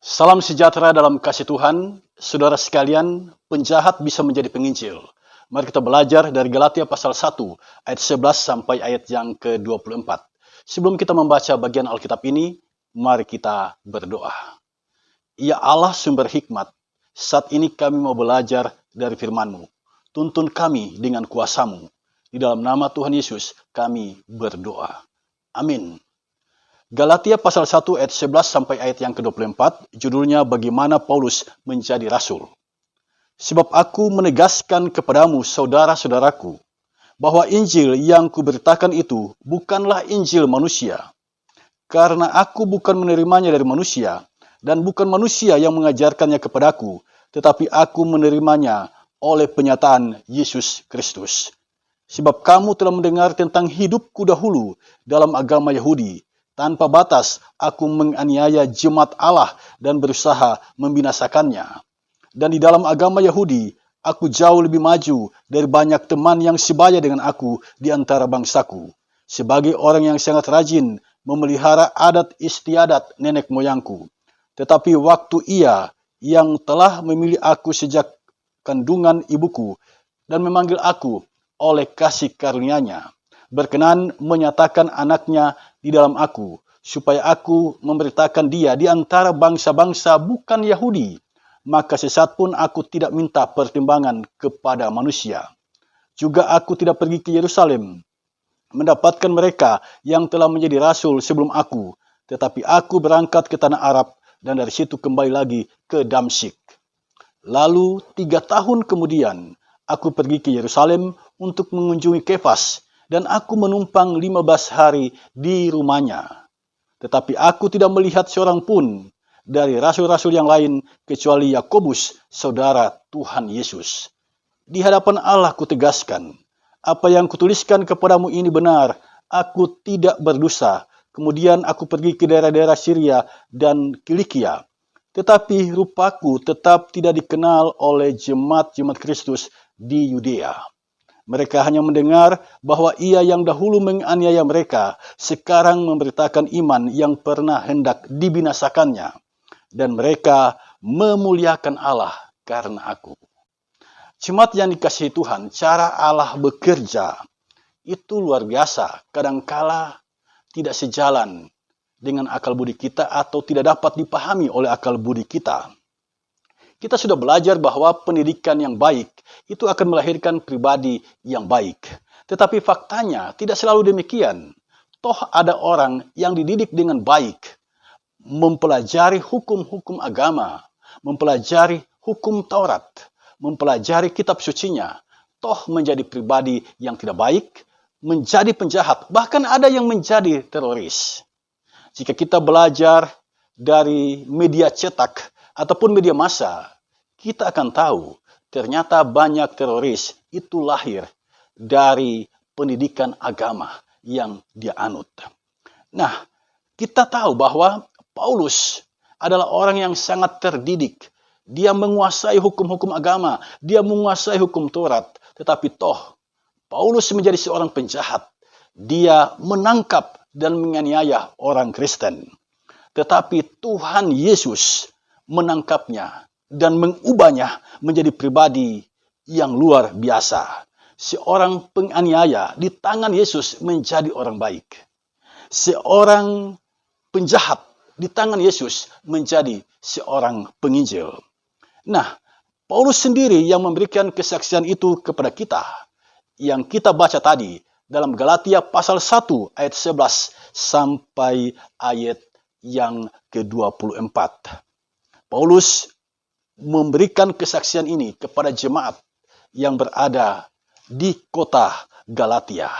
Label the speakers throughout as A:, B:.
A: Salam sejahtera dalam kasih Tuhan, saudara sekalian, penjahat bisa menjadi penginjil. Mari kita belajar dari Galatia pasal 1, ayat 11 sampai ayat yang ke-24. Sebelum kita membaca bagian Alkitab ini, mari kita berdoa. Ya Allah sumber hikmat, saat ini kami mau belajar dari firman-Mu. Tuntun kami dengan kuasa-Mu. Di dalam nama Tuhan Yesus, kami berdoa. Amin. Galatia pasal 1 ayat 11 sampai ayat yang ke-24, judulnya bagaimana Paulus menjadi rasul. Sebab aku menegaskan kepadamu saudara-saudaraku, bahwa Injil yang kuberitakan itu bukanlah Injil manusia. Karena aku bukan menerimanya dari manusia, dan bukan manusia yang mengajarkannya kepadaku, tetapi aku menerimanya oleh penyataan Yesus Kristus. Sebab kamu telah mendengar tentang hidupku dahulu dalam agama Yahudi. Tanpa batas, aku menganiaya jemaat Allah dan berusaha membinasakannya. Dan di dalam agama Yahudi, aku jauh lebih maju dari banyak teman yang sebaya dengan aku di antara bangsaku. Sebagai orang yang sangat rajin memelihara adat istiadat nenek moyangku. Tetapi waktu Ia yang telah memilih aku sejak kandungan ibuku dan memanggil aku oleh kasih karunia-Nya, berkenan menyatakan anaknya di dalam aku, supaya aku memberitakan dia di antara bangsa-bangsa bukan Yahudi. Maka sesat pun aku tidak minta pertimbangan kepada manusia. Juga aku tidak pergi ke Yerusalem, mendapatkan mereka yang telah menjadi rasul sebelum aku, tetapi aku berangkat ke tanah Arab, dan dari situ kembali lagi ke Damsyik. Lalu 3 tahun kemudian, aku pergi ke Yerusalem untuk mengunjungi Kefas, dan aku menumpang 15 hari di rumahnya. Tetapi aku tidak melihat seorang pun dari rasul-rasul yang lain kecuali Yakobus, saudara Tuhan Yesus. Di hadapan Allah kutegaskan, apa yang kutuliskan kepadamu ini benar, aku tidak berdosa. Kemudian aku pergi ke daerah-daerah Syria dan Kilikia. Tetapi rupaku tetap tidak dikenal oleh jemaat-jemaat Kristus di Yudea. Mereka hanya mendengar bahwa Ia yang dahulu menganiaya mereka, sekarang memberitakan iman yang pernah hendak dibinasakannya. Dan mereka memuliakan Allah karena aku. Jemaat yang dikasihi Tuhan, cara Allah bekerja itu luar biasa. Kadangkala tidak sejalan dengan akal budi kita atau tidak dapat dipahami oleh akal budi kita. Kita sudah belajar bahwa pendidikan yang baik itu akan melahirkan pribadi yang baik. Tetapi faktanya tidak selalu demikian. Toh ada orang yang dididik dengan baik, mempelajari hukum-hukum agama, mempelajari hukum Taurat, mempelajari kitab sucinya, toh menjadi pribadi yang tidak baik, menjadi penjahat, bahkan ada yang menjadi teroris. Jika kita belajar dari media cetak ataupun media massa, kita akan tahu ternyata banyak teroris itu lahir dari pendidikan agama yang dia anut. Nah, kita tahu bahwa Paulus adalah orang yang sangat terdidik. Dia menguasai hukum-hukum agama, dia menguasai hukum Taurat. Tetapi toh, Paulus menjadi seorang penjahat. Dia menangkap dan menganiaya orang Kristen. Tetapi Tuhan Yesus menangkapnya dan mengubahnya menjadi pribadi yang luar biasa. Seorang penganiaya di tangan Yesus menjadi orang baik. Seorang penjahat di tangan Yesus menjadi seorang penginjil. Nah, Paulus sendiri yang memberikan kesaksian itu kepada kita. Yang kita baca tadi dalam Galatia pasal 1 ayat 11 sampai ayat yang ke-24. Paulus memberikan kesaksian ini kepada jemaat yang berada di kota Galatia.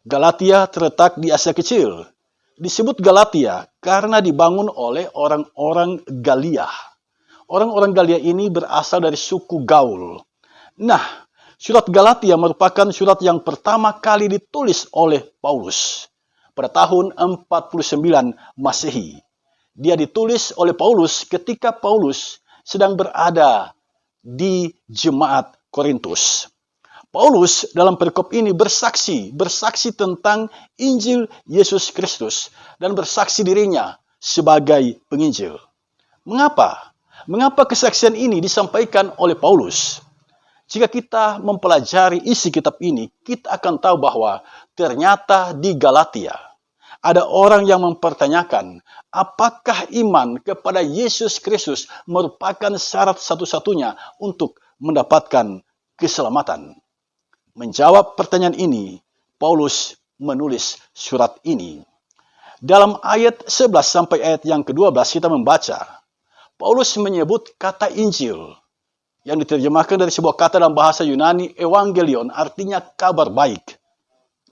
A: Galatia terletak di Asia Kecil. Disebut Galatia karena dibangun oleh orang-orang Galia. Orang-orang Galia ini berasal dari suku Gaul. Nah, surat Galatia merupakan surat yang pertama kali ditulis oleh Paulus pada tahun 49 Masehi. Dia ditulis oleh Paulus ketika Paulus sedang berada di jemaat Korintus. Paulus dalam perikop ini bersaksi tentang Injil Yesus Kristus dan bersaksi dirinya sebagai penginjil. Mengapa? Mengapa kesaksian ini disampaikan oleh Paulus? Jika kita mempelajari isi kitab ini, kita akan tahu bahwa ternyata di Galatia ada orang yang mempertanyakan apakah iman kepada Yesus Kristus merupakan syarat satu-satunya untuk mendapatkan keselamatan. Menjawab pertanyaan ini, Paulus menulis surat ini. Dalam ayat 11 sampai ayat yang ke-12 kita membaca, Paulus menyebut kata Injil yang diterjemahkan dari sebuah kata dalam bahasa Yunani, Evangelion, artinya kabar baik.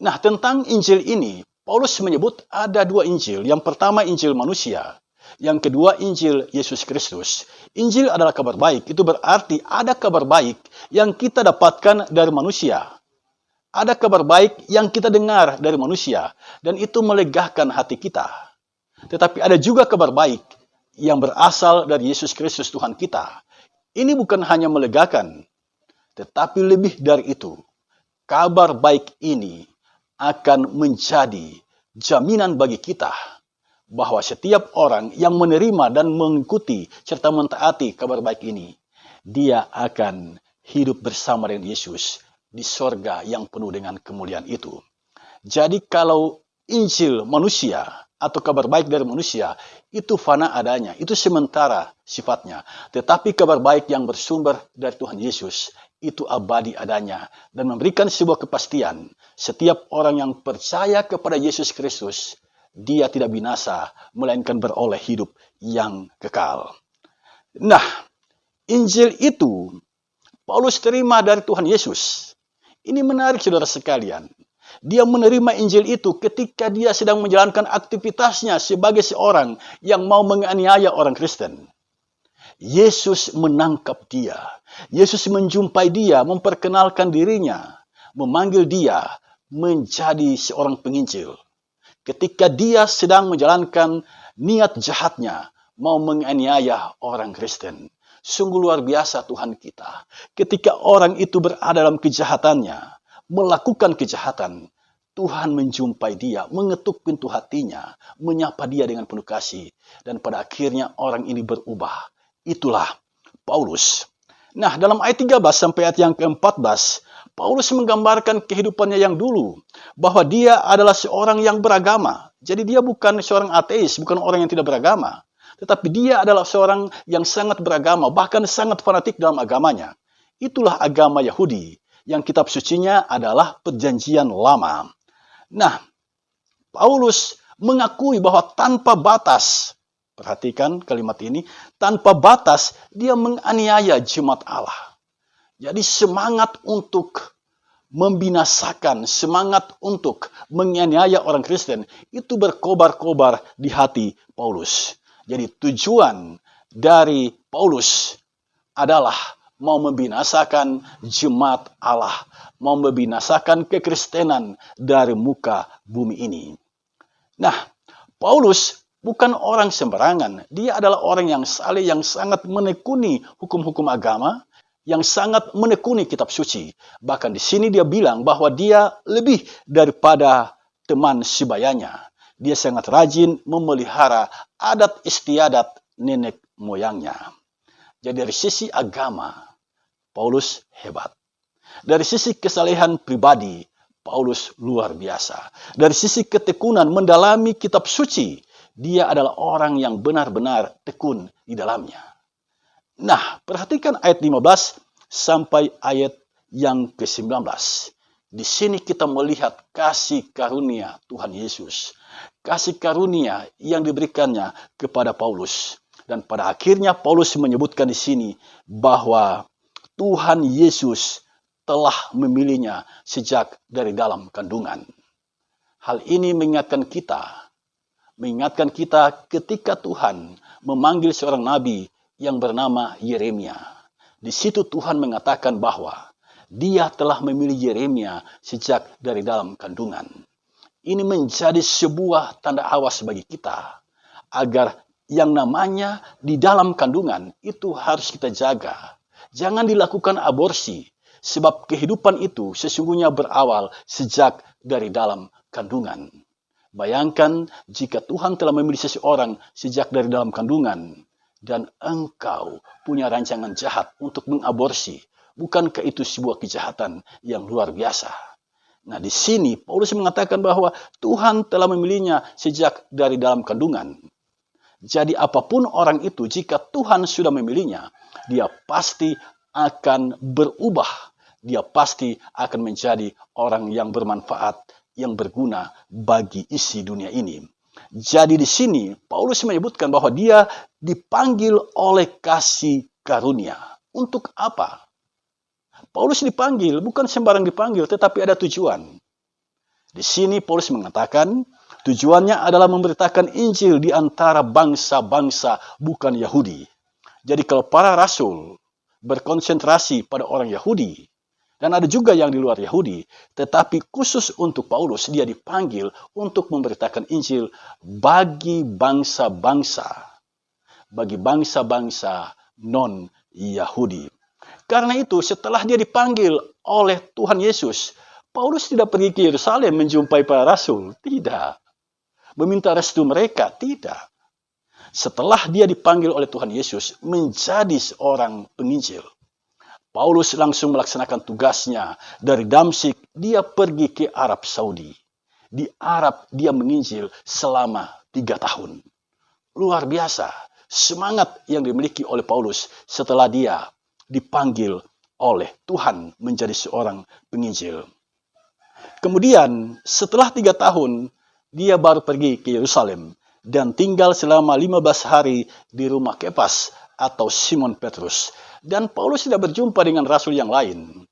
A: Nah, tentang Injil ini, Paulus menyebut ada dua Injil. Yang pertama Injil manusia, yang kedua Injil Yesus Kristus. Injil adalah kabar baik, itu berarti ada kabar baik yang kita dapatkan dari manusia. Ada kabar baik yang kita dengar dari manusia, dan itu melegakan hati kita. Tetapi ada juga kabar baik yang berasal dari Yesus Kristus Tuhan kita. Ini bukan hanya melegakan, tetapi lebih dari itu. Kabar baik ini akan menjadi jaminan bagi kita bahwa setiap orang yang menerima dan mengikuti serta mentaati kabar baik ini, dia akan hidup bersama dengan Yesus di sorga yang penuh dengan kemuliaan itu. Jadi kalau Injil manusia atau kabar baik dari manusia, itu fana adanya, itu sementara sifatnya. Tetapi kabar baik yang bersumber dari Tuhan Yesus, itu abadi adanya, dan memberikan sebuah kepastian, setiap orang yang percaya kepada Yesus Kristus, dia tidak binasa, melainkan beroleh hidup yang kekal. Nah, Injil itu, Paulus terima dari Tuhan Yesus. Ini menarik saudara sekalian. Dia menerima Injil itu ketika dia sedang menjalankan aktivitasnya sebagai seorang yang mau menganiaya orang Kristen. Yesus menangkap dia. Yesus menjumpai dia, memperkenalkan dirinya, memanggil dia menjadi seorang penginjil. Ketika dia sedang menjalankan niat jahatnya, mau menganiaya orang Kristen. Sungguh luar biasa Tuhan kita. Ketika orang itu berada dalam kejahatannya, melakukan kejahatan, Tuhan menjumpai dia, mengetuk pintu hatinya, menyapa dia dengan penuh kasih, dan pada akhirnya orang ini berubah. Itulah Paulus. Nah, dalam ayat 13 sampai ayat yang ke-14, Paulus menggambarkan kehidupannya yang dulu, bahwa dia adalah seorang yang beragama. Jadi dia bukan seorang ateis, bukan orang yang tidak beragama, tetapi dia adalah seorang yang sangat beragama, bahkan sangat fanatik dalam agamanya. Itulah agama Yahudi, yang kitab sucinya adalah Perjanjian Lama. Nah, Paulus mengakui bahwa tanpa batas, perhatikan kalimat ini, tanpa batas dia menganiaya jemaat Allah. Jadi semangat untuk membinasakan, semangat untuk menganiaya orang Kristen, itu berkobar-kobar di hati Paulus. Jadi tujuan dari Paulus adalah mau membinasakan jemaat Allah, mau membinasakan kekristenan dari muka bumi ini. Nah, Paulus bukan orang sembarangan. Dia adalah orang yang saleh, yang sangat menekuni hukum-hukum agama, yang sangat menekuni kitab suci. Bahkan di sini dia bilang bahwa dia lebih daripada teman sebayanya. Dia sangat rajin memelihara adat istiadat nenek moyangnya. Jadi dari sisi agama, Paulus hebat. Dari sisi kesalehan pribadi, Paulus luar biasa. Dari sisi ketekunan mendalami kitab suci, dia adalah orang yang benar-benar tekun di dalamnya. Nah, perhatikan ayat 15 sampai ayat yang ke-19. Di sini kita melihat kasih karunia Tuhan Yesus. Kasih karunia yang diberikannya kepada Paulus. Dan pada akhirnya Paulus menyebutkan di sini bahwa Tuhan Yesus telah memilihnya sejak dari dalam kandungan. Hal ini mengingatkan kita ketika Tuhan memanggil seorang nabi yang bernama Yeremia. Di situ Tuhan mengatakan bahwa Dia telah memilih Yeremia sejak dari dalam kandungan. Ini menjadi sebuah tanda awas bagi kita agar yang namanya di dalam kandungan itu harus kita jaga. Jangan dilakukan aborsi, sebab kehidupan itu sesungguhnya berawal sejak dari dalam kandungan. Bayangkan jika Tuhan telah memilih seseorang sejak dari dalam kandungan, dan engkau punya rancangan jahat untuk mengaborsi. Bukankah itu sebuah kejahatan yang luar biasa? Nah, di sini Paulus mengatakan bahwa Tuhan telah memilihnya sejak dari dalam kandungan. Jadi apapun orang itu, jika Tuhan sudah memilihnya, dia pasti akan berubah. Dia pasti akan menjadi orang yang bermanfaat, yang berguna bagi isi dunia ini. Jadi di sini Paulus menyebutkan bahwa dia dipanggil oleh kasih karunia. Untuk apa? Paulus dipanggil, bukan sembarang dipanggil, tetapi ada tujuan. Di sini Paulus mengatakan, tujuannya adalah memberitakan Injil di antara bangsa-bangsa bukan Yahudi. Jadi kalau para rasul berkonsentrasi pada orang Yahudi, dan ada juga yang di luar Yahudi, tetapi khusus untuk Paulus, dia dipanggil untuk memberitakan Injil bagi bangsa-bangsa, bagi bangsa-bangsa non-Yahudi. Karena itu, setelah dia dipanggil oleh Tuhan Yesus, Paulus tidak pergi ke Yerusalem menjumpai para rasul. Tidak. Meminta restu mereka. Tidak. Setelah dia dipanggil oleh Tuhan Yesus menjadi seorang penginjil, Paulus langsung melaksanakan tugasnya. Dari Damsyik, dia pergi ke Arab Saudi. Di Arab, dia menginjil selama 3 tahun. Luar biasa. Semangat yang dimiliki oleh Paulus setelah dia dipanggil oleh Tuhan menjadi seorang penginjil. Kemudian setelah 3 tahun, dia baru pergi ke Yerusalem dan tinggal selama 15 hari di rumah Kefas atau Simon Petrus. Dan Paulus tidak berjumpa dengan rasul yang lain.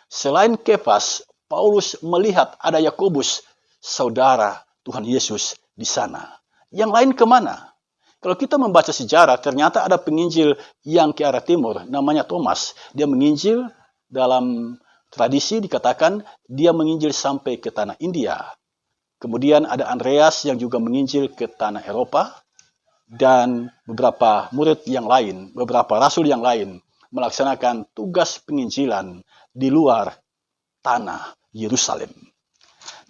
A: Selain Kefas, Paulus melihat ada Yakobus, saudara Tuhan Yesus di sana. Yang lain kemana? Kalau kita membaca sejarah, ternyata ada penginjil yang ke arah timur, namanya Thomas. Dia menginjil, dalam tradisi dikatakan dia menginjil sampai ke tanah India. Kemudian ada Andreas yang juga menginjil ke tanah Eropa. Dan beberapa murid yang lain, beberapa rasul yang lain, melaksanakan tugas penginjilan di luar tanah Yerusalem.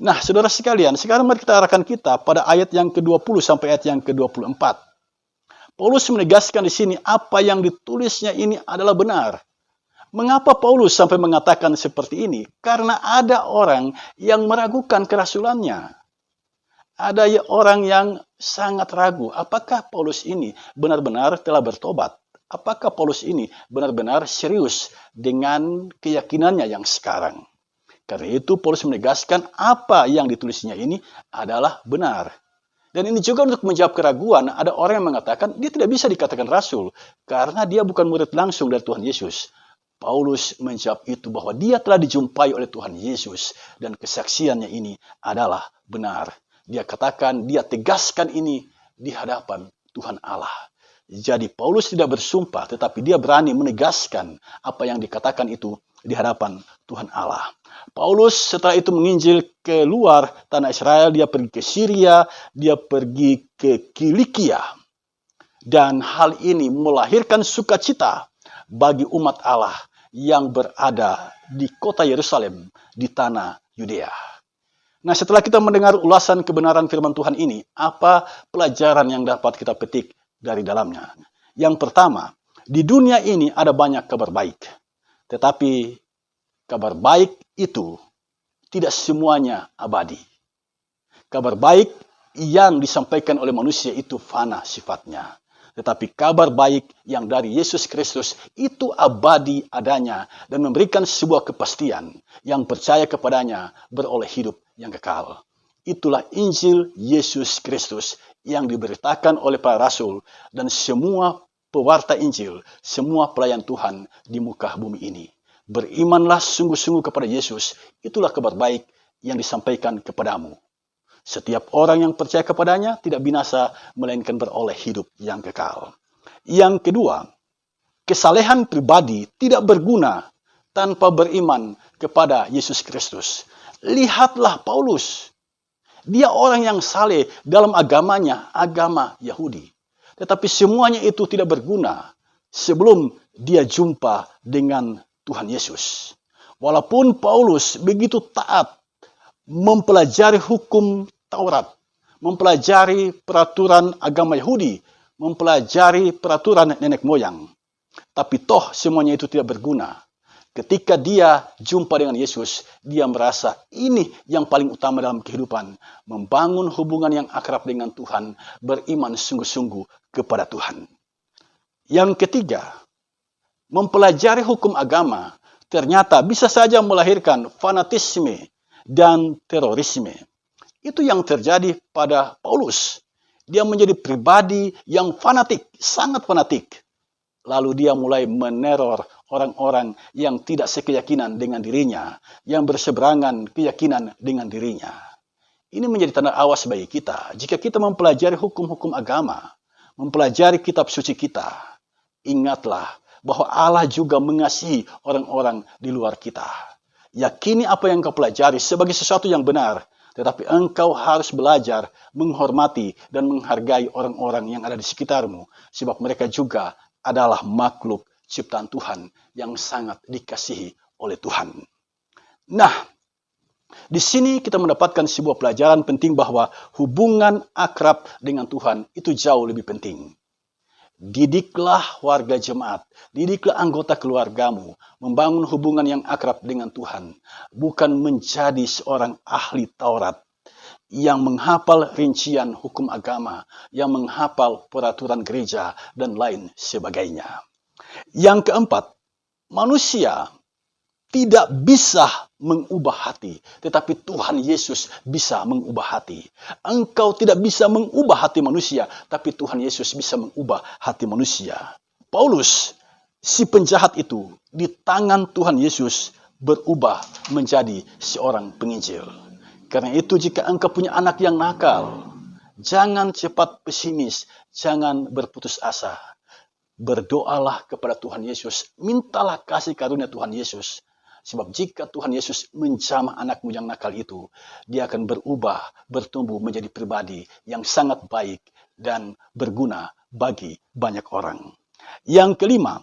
A: Nah, saudara sekalian, sekarang mari kita arahkan kita pada ayat yang ke-20 sampai ayat yang ke-24. Paulus menegaskan di sini apa yang ditulisnya ini adalah benar. Mengapa Paulus sampai mengatakan seperti ini? Karena ada orang yang meragukan kerasulannya. Ada orang yang sangat ragu, apakah Paulus ini benar-benar telah bertobat? Apakah Paulus ini benar-benar serius dengan keyakinannya yang sekarang? Karena itu Paulus menegaskan apa yang ditulisnya ini adalah benar. Dan ini juga untuk menjawab keraguan, ada orang yang mengatakan dia tidak bisa dikatakan rasul karena dia bukan murid langsung dari Tuhan Yesus. Paulus menjawab itu bahwa dia telah dijumpai oleh Tuhan Yesus dan kesaksiannya ini adalah benar. Dia katakan, dia tegaskan ini di hadapan Tuhan Allah. Jadi Paulus tidak bersumpah, tetapi dia berani menegaskan apa yang dikatakan itu di hadapan Tuhan Allah. Paulus setelah itu menginjil ke luar tanah Israel, dia pergi ke Syria, dia pergi ke Kilikia. Dan hal ini melahirkan sukacita bagi umat Allah yang berada di kota Yerusalem, di tanah Yudea. Nah, setelah kita mendengar ulasan kebenaran firman Tuhan ini, apa pelajaran yang dapat kita petik dari dalamnya? Yang pertama, di dunia ini ada banyak kabar baik. Tetapi kabar baik itu tidak semuanya abadi. Kabar baik yang disampaikan oleh manusia itu fana sifatnya. Tetapi kabar baik yang dari Yesus Kristus itu abadi adanya dan memberikan sebuah kepastian yang percaya kepadanya beroleh hidup yang kekal. Itulah Injil Yesus Kristus yang diberitakan oleh para rasul dan semua pewarta Injil, semua pelayan Tuhan di muka bumi ini. Berimanlah sungguh-sungguh kepada Yesus, itulah kabar baik yang disampaikan kepadamu. Setiap orang yang percaya kepadanya tidak binasa, melainkan beroleh hidup yang kekal. Yang kedua, kesalehan pribadi tidak berguna tanpa beriman kepada Yesus Kristus. Lihatlah Paulus. Dia orang yang saleh dalam agamanya, agama Yahudi. Tetapi semuanya itu tidak berguna sebelum dia jumpa dengan Tuhan Yesus. Walaupun Paulus begitu taat mempelajari hukum Taurat, mempelajari peraturan agama Yahudi, mempelajari peraturan nenek moyang. Tapi toh semuanya itu tidak berguna. Ketika dia jumpa dengan Yesus, dia merasa ini yang paling utama dalam kehidupan. Membangun hubungan yang akrab dengan Tuhan, beriman sungguh-sungguh kepada Tuhan. Yang ketiga, mempelajari hukum agama ternyata bisa saja melahirkan fanatisme dan terorisme. Itu yang terjadi pada Paulus. Dia menjadi pribadi yang fanatik, sangat fanatik. Lalu dia mulai meneror orang-orang yang tidak sekeyakinan dengan dirinya, yang berseberangan keyakinan dengan dirinya. Ini menjadi tanda awas bagi kita. Jika kita mempelajari hukum-hukum agama, mempelajari kitab suci kita, ingatlah bahwa Allah juga mengasihi orang-orang di luar kita. Yakini apa yang kau pelajari sebagai sesuatu yang benar, tetapi engkau harus belajar menghormati dan menghargai orang-orang yang ada di sekitarmu, sebab mereka juga adalah makhluk ciptaan Tuhan yang sangat dikasihi oleh Tuhan. Nah, di sini kita mendapatkan sebuah pelajaran penting bahwa hubungan akrab dengan Tuhan itu jauh lebih penting. Didiklah warga jemaat, didiklah anggota keluargamu, membangun hubungan yang akrab dengan Tuhan, bukan menjadi seorang ahli Taurat yang menghafal rincian hukum agama, yang menghafal peraturan gereja, dan lain sebagainya. Yang keempat, manusia tidak bisa mengubah hati, tetapi Tuhan Yesus bisa mengubah hati. Engkau tidak bisa mengubah hati manusia, tapi Tuhan Yesus bisa mengubah hati manusia. Paulus, si penjahat itu, di tangan Tuhan Yesus berubah menjadi seorang penginjil. Karena itu jika engkau punya anak yang nakal, jangan cepat pesimis, jangan berputus asa. Berdoalah kepada Tuhan Yesus, mintalah kasih karunia Tuhan Yesus. Sebab jika Tuhan Yesus menjamah anakmu yang nakal itu, dia akan berubah, bertumbuh menjadi pribadi yang sangat baik dan berguna bagi banyak orang. Yang kelima,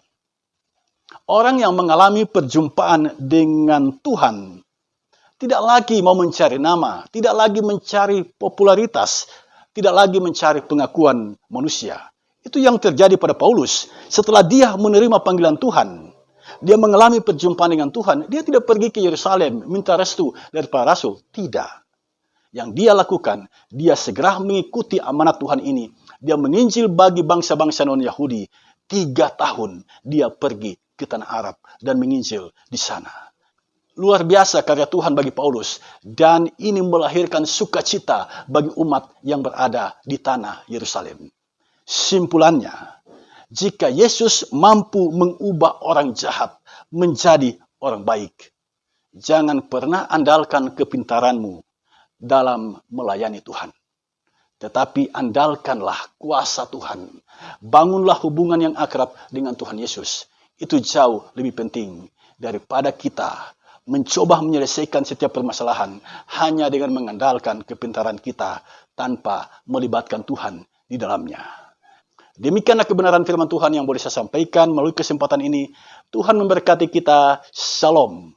A: orang yang mengalami perjumpaan dengan Tuhan tidak lagi mau mencari nama, tidak lagi mencari popularitas, tidak lagi mencari pengakuan manusia. Itu yang terjadi pada Paulus. Setelah dia menerima panggilan Tuhan, dia mengalami perjumpaan dengan Tuhan, dia tidak pergi ke Yerusalem minta restu dari para rasul. Tidak. Yang dia lakukan, dia segera mengikuti amanat Tuhan ini. Dia menginjil bagi bangsa-bangsa non-Yahudi. 3 tahun dia pergi ke tanah Arab dan menginjil di sana. Luar biasa karya Tuhan bagi Paulus. Dan ini melahirkan sukacita bagi umat yang berada di tanah Yerusalem. Simpulannya, jika Yesus mampu mengubah orang jahat menjadi orang baik, jangan pernah andalkan kepintaranmu dalam melayani Tuhan. Tetapi andalkanlah kuasa Tuhan. Bangunlah hubungan yang akrab dengan Tuhan Yesus. Itu jauh lebih penting daripada kita mencoba menyelesaikan setiap permasalahan hanya dengan mengandalkan kepintaran kita tanpa melibatkan Tuhan di dalamnya. Demikianlah kebenaran firman Tuhan yang boleh saya sampaikan melalui kesempatan ini. Tuhan memberkati kita. Shalom.